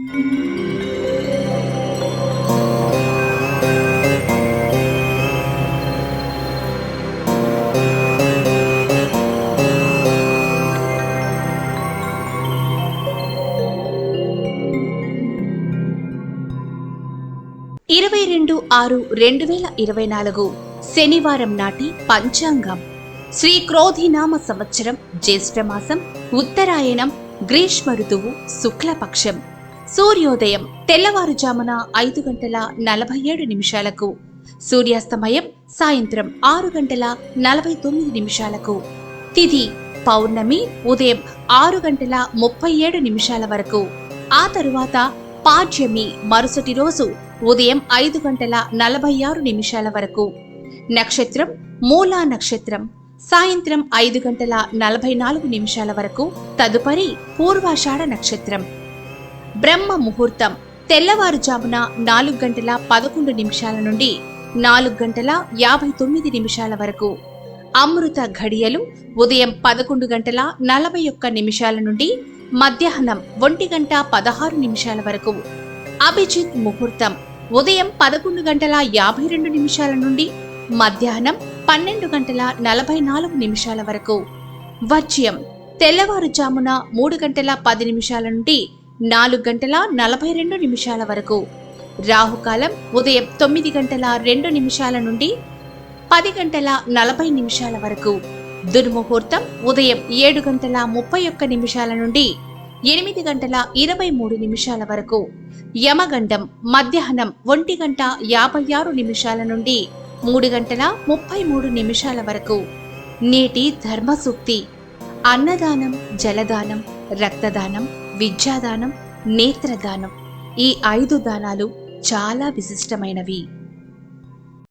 22/6/2024 శనివారం నాటి పంచాంగం. శ్రీ క్రోధినామ సంవత్సరం జ్యేష్ఠమాసం, ఉత్తరాయణం, గ్రీష్మ ఋతువు, శుక్లపక్షం. సూర్యోదయం తెల్లవారుజామున 5:47 సూర్యాస్తమయం సాయంత్రం 6:49 తిథి పౌర్ణమి ఉదయం 6:37 వరకు. ఆ తరువాత పాడ్యమి మరుసటి రోజు ఉదయం 5:46 వరకు. నక్షత్రం మూలా నక్షత్రం సాయంత్రం 5:44 వరకు. తదుపరి పూర్వాషాఢ నక్షత్రం. బ్రహ్మ ముహూర్తం తెల్లవారుజామున 4:11 నుండి 4:59 వరకు. అమృత ఘడియలు ఉదయం 11:41 నుండి మధ్యాహ్నం 1:16 వరకు. అభిజిత్ ముహూర్తం ఉదయం 11:52 నుండి మధ్యాహ్నం 12:44 వరకు. వజ్యం తెల్లవారుజామున 3:10 నుండి 4:42 వరకు. రాహుకాలం ఉదయం 9:02 నుండి 10:40 వరకు. దుర్ముహూర్తం ఉదయం 7:31 నుండి 8:23 వరకు. యమగండం మధ్యాహ్నం 1:56 నుండి 3:33 వరకు. నేటి ధర్మ సూక్తి: అన్నదానం, జలదానం, రక్తదానం, విద్యాదానం, నేత్రదానం. ఈ 5 దానాలు చాలా విశిష్టమైనవి.